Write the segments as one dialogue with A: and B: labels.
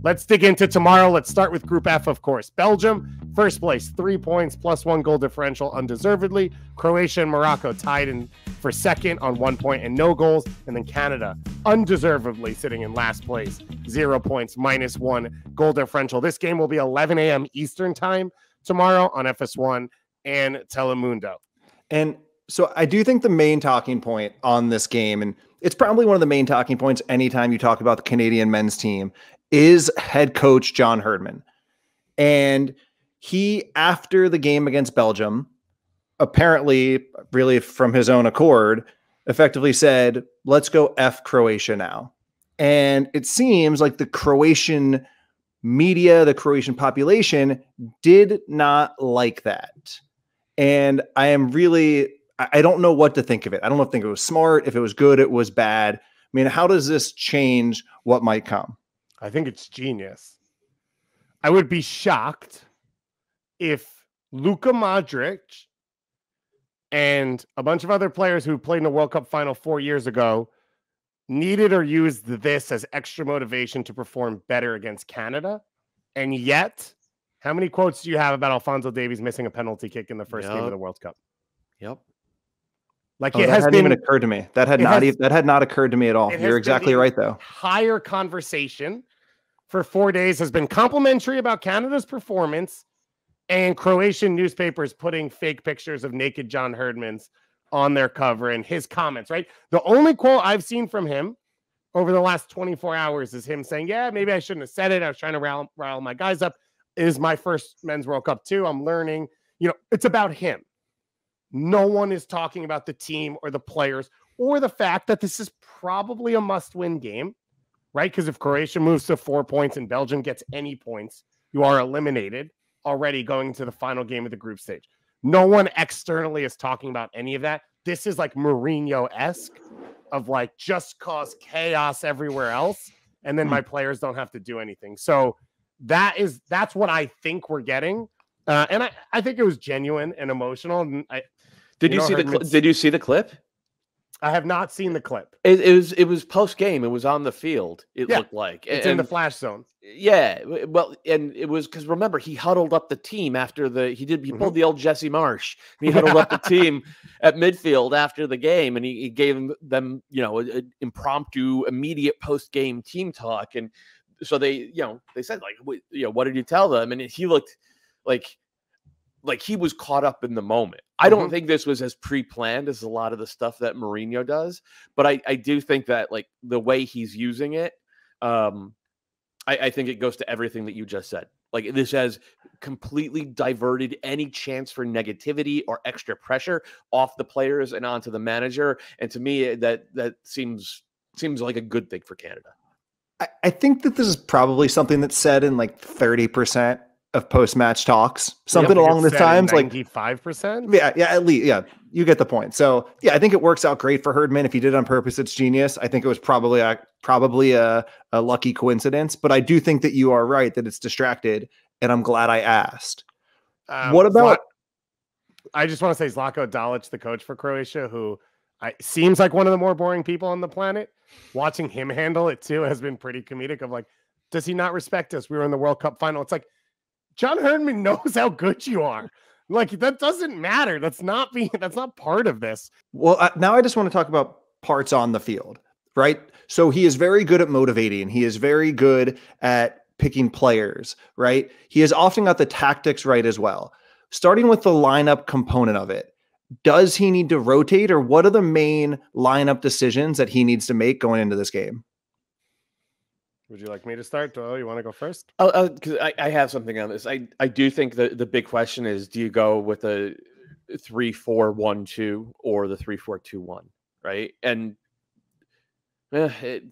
A: Let's dig into tomorrow. Let's start with Group F, of course. Belgium, first place, 3 points, +1 goal differential, undeservedly. Croatia and Morocco tied in for second on 1 point and no goals. And then Canada, undeservedly sitting in last place, 0 points, -1 goal differential. This game will be 11 a.m. Eastern time tomorrow on FS1 and Telemundo.
B: And so I do think the main talking point on this game, and it's probably one of the main talking points anytime you talk about the Canadian men's team, is head coach John Herdman. And he, after the game against Belgium, apparently, really from his own accord, effectively said, let's go F Croatia now. And it seems like the Croatian media, the Croatian population did not like that. And I don't know what to think of it. I don't think it was smart, if it was good, it was bad. I mean, how does this change what might come?
A: I think it's genius. I would be shocked if Luka Modric and a bunch of other players who played in the World Cup final 4 years ago needed or used this as extra motivation to perform better against Canada. And yet, how many quotes do you have about Alphonso Davies missing a penalty kick in the first game of the World Cup?
C: Yep.
A: Like
B: it hadn't even occurred to me. That had not occurred to me at all. You're exactly right, though.
A: Higher conversation for 4 days has been complimentary about Canada's performance, and Croatian newspapers putting fake pictures of naked John Herdman's on their cover and his comments, right? The only quote I've seen from him over the last 24 hours is him saying, yeah, maybe I shouldn't have said it. I was trying to rile my guys up. It is my first men's World Cup too. I'm learning. It's about him. No one is talking about the team or the players or the fact that this is probably a must-win game, right? Because if Croatia moves to 4 points and Belgium gets any points, you are eliminated already going to the final game of the group stage. No one externally is talking about any of that. This is like Mourinho-esque of like just cause chaos everywhere else, and then my players don't have to do anything. So that's what I think we're getting. And I think it was genuine and emotional. And
C: Did you see the clip?
A: I have not seen the clip.
C: It was post game. It was on the field. It looked like
A: it's in the flash zone.
C: Yeah, well, and it was because remember he huddled up the team after he pulled the old Jesse Marsh. He huddled up the team at midfield after the game, and he gave them an impromptu, immediate post game team talk. And so they said what did you tell them? And he looked like he was caught up in the moment. I don't think this was as pre-planned as a lot of the stuff that Mourinho does, but I do think that like the way he's using it, I think it goes to everything that you just said. Like this has completely diverted any chance for negativity or extra pressure off the players and onto the manager. And to me, that seems like a good thing for Canada.
B: I think that this is probably something that's said in like 30% of post-match talks, something along the times, like
A: 95%.
B: Yeah, at least, yeah, you get the point. So yeah, I think it works out great for Herdman. If he did it on purpose, it's genius. I think it was probably a lucky coincidence, but I do think that you are right that it's distracted, and I'm glad I asked. What about?
A: I just want to say Zlatko Dalic, the coach for Croatia, who seems like one of the more boring people on the planet. Watching him handle it too has been pretty comedic. Of like, does he not respect us? We were in the World Cup final. It's like, John Herdman knows how good you are. Like, that doesn't matter. That's not part of this.
B: Well, now I just want to talk about parts on the field, right? So he is very good at motivating. He is very good at picking players, right? He has often got the tactics right as well. Starting with the lineup component of it, does he need to rotate, or what are the main lineup decisions that he needs to make going into this game?
A: Would you like me to start, Doyle? You want to go first?
C: Because I have something on this. I do think that the big question is, do you go with a 3-4-1-2 or the 3-4-2-1, right? And it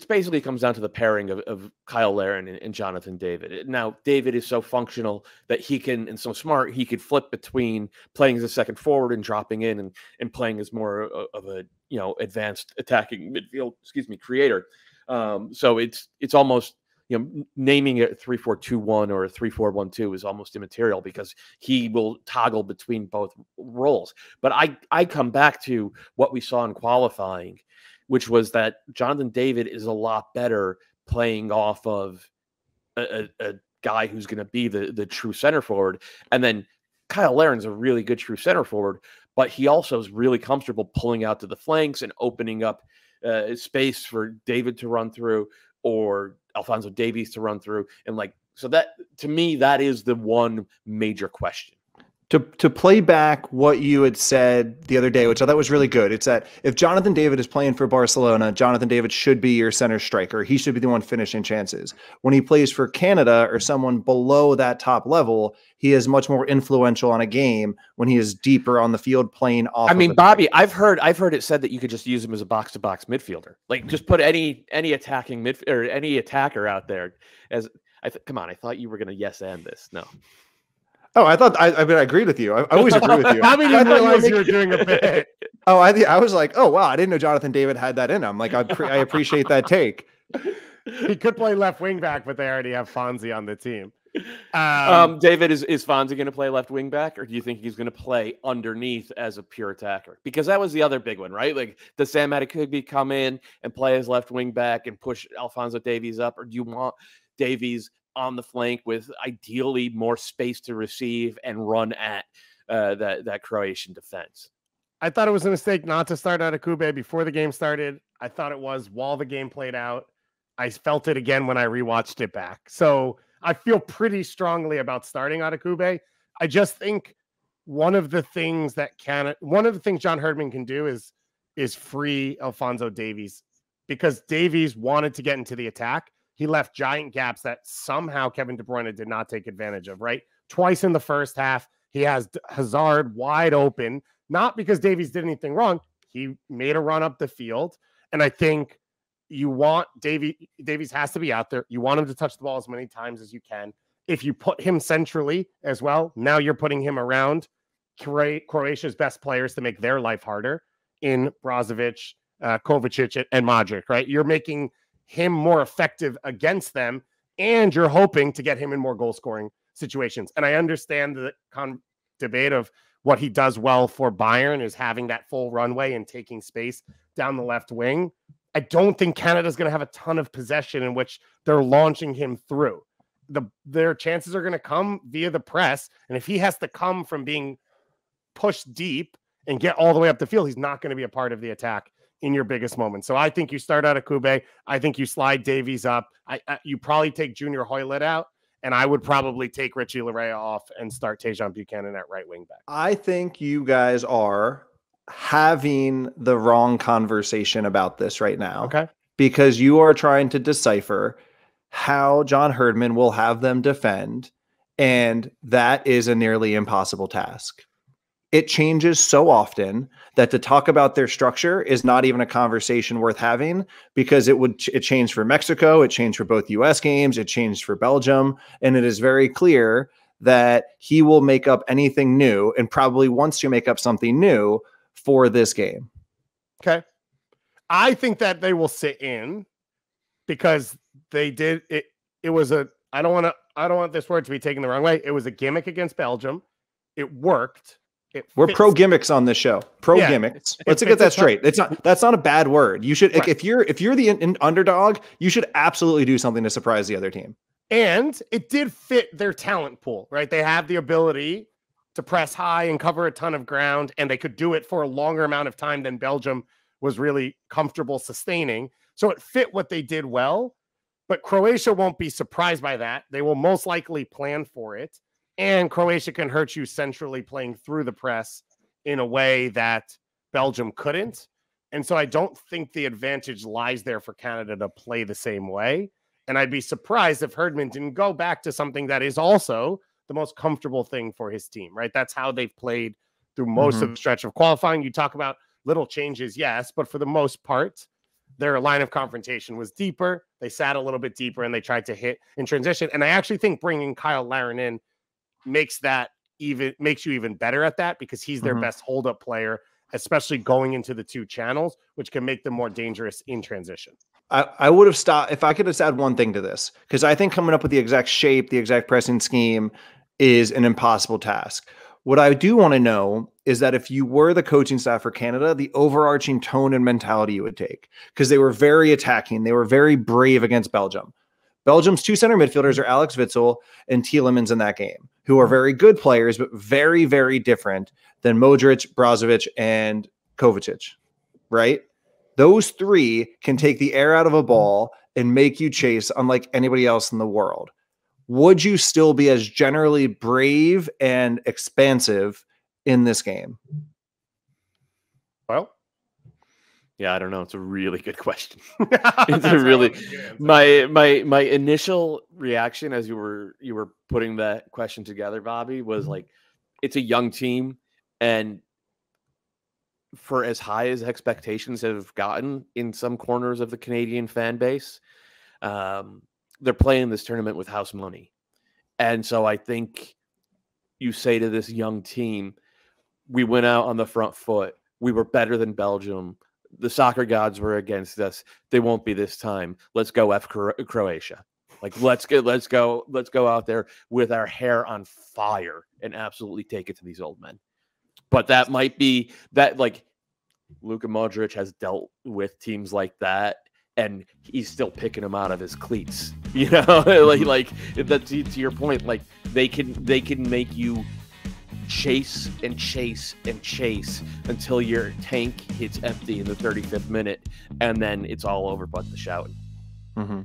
C: basically comes down to the pairing of Kyle Larin and Jonathan David. Now, David is so functional that he can, and so smart, he could flip between playing as a second forward and dropping in and playing as more of a advanced attacking midfield, creator. So it's almost, naming it 3-4-2-1 or a 3-4-1-2 is almost immaterial because he will toggle between both roles. But I come back to what we saw in qualifying, which was that Jonathan David is a lot better playing off of a guy who's going to be the true center forward. And then Kyle Larin's a really good true center forward, but he also is really comfortable pulling out to the flanks and opening up space for David to run through or Alphonso Davies to run through. And like, so that to me, that is the one major question.
B: To play back what you had said the other day, which I thought was really good, it's that if Jonathan David is playing for Barcelona, Jonathan David should be your center striker. He should be the one finishing chances. When he plays for Canada or someone below that top level, he is much more influential on a game when he is deeper on the field playing off.
C: I mean, Bobby, I've heard it said that you could just use him as a box-to-box midfielder. Like, just put any attacking or any attacker out there as. Come on, I thought you were going to yes and this. No.
B: Oh, I thought I agreed with you. I always agree with you.
A: Bobby didn't realize you were doing a bit.
B: Oh, I was like, oh wow, I didn't know Jonathan David had that in him. Like, I appreciate that take.
A: He could play left wing back, but they already have Fonzie on the team.
C: David, is Fonzie going to play left wing back, or do you think he's going to play underneath as a pure attacker? Because that was the other big one, right? Like, does Sam Adekugbe come in and play as left wing back and push Alphonso Davies up, or do you want Davies on the flank with ideally more space to receive and run at that Croatian defense?
A: I thought it was a mistake not to start Adekugbe before the game started. I thought it was while the game played out. I felt it again when I rewatched it back. So I feel pretty strongly about starting Adekugbe. I just think one of the things John Herdman can do is free Alphonso Davies, because Davies wanted to get into the attack. He left giant gaps that somehow Kevin De Bruyne did not take advantage of, right? Twice in the first half, he has Hazard wide open, not because Davies did anything wrong. He made a run up the field. And I think you want Davies has to be out there. You want him to touch the ball as many times as you can. If you put him centrally as well, now you're putting him around Croatia's best players to make their life harder in Brozovic, Kovacic, and Modric, right? You're making him more effective against them, and you're hoping to get him in more goal scoring situations. And I understand the debate of what he does well for Bayern is having that full runway and taking space down the left wing. I don't think Canada's going to have a ton of possession in which they're launching him through. Their chances are going to come via the press, and if he has to come from being pushed deep and get all the way up the field, he's not going to be a part of the attack in your biggest moment. So I think you start out Adekugbe. I think you slide Davies up. You probably take Junior Hoylett out, and I would probably take Richie Larea off and start Tejan Buchanan at right wing back.
B: I think you guys are having the wrong conversation about this right now.
A: Okay.
B: Because you are trying to decipher how John Herdman will have them defend, and that is a nearly impossible task. It changes so often that to talk about their structure is not even a conversation worth having, because it changed for Mexico, it changed for both US games, it changed for Belgium, and it is very clear that he will make up anything new and probably wants to make up something new for this game.
A: Okay. I think that they will sit in because they did it. It was I don't want this word to be taken the wrong way. It was a gimmick against Belgium. It worked.
B: We're pro gimmicks on this show. Gimmicks. Let's get that straight. That's not a bad word. You should, right. If you're the underdog, you should absolutely do something to surprise the other team.
A: And it did fit their talent pool, right? They have the ability to press high and cover a ton of ground, and they could do it for a longer amount of time than Belgium was really comfortable sustaining. So it fit what they did well, but Croatia won't be surprised by that. They will most likely plan for it. And Croatia can hurt you centrally playing through the press in a way that Belgium couldn't. And so I don't think the advantage lies there for Canada to play the same way. And I'd be surprised if Herdman didn't go back to something that is also the most comfortable thing for his team, right? That's how they've played through most of the stretch of qualifying. You talk about little changes, yes, but for the most part, their line of confrontation was deeper. They sat a little bit deeper and they tried to hit in transition. And I actually think bringing Kyle Larin in makes you even better at that, because he's their best hold-up player, especially going into the two channels, which can make them more dangerous in transition.
B: I would have stopped if I could just add one thing to this, because I think coming up with the exact shape, the exact pressing scheme is an impossible task. What I do want to know is that if you were the coaching staff for Canada, the overarching tone and mentality you would take, because they were very attacking. They were very brave against Belgium. Belgium's two center midfielders are Alex Witsel and Tielemans in that game, who are very good players, but very, very different than Modric, Brozovic, and Kovacic, right? Those three can take the air out of a ball and make you chase unlike anybody else in the world. Would you still be as generally brave and expansive in this game?
A: Well,
C: yeah, I don't know. It's a really good question. It's a really my initial reaction as you were putting that question together, Bobby, was like, it's a young team, and for as high as expectations have gotten in some corners of the Canadian fan base, they're playing this tournament with house money. And so I think you say to this young team, we went out on the front foot. We were better than Belgium. The soccer gods were against us. They won't be this time. Let's go F Croatia. Like, let's go out there with our hair on fire and absolutely take it to these old men. But that might be that, like, Luka Modric has dealt with teams like that, and he's still picking them out of his cleats. You know, like that, to your point, like they can make you chase and chase and chase until your tank hits empty in the 35th minute, and then it's all over but the shouting.
B: Mm-hmm.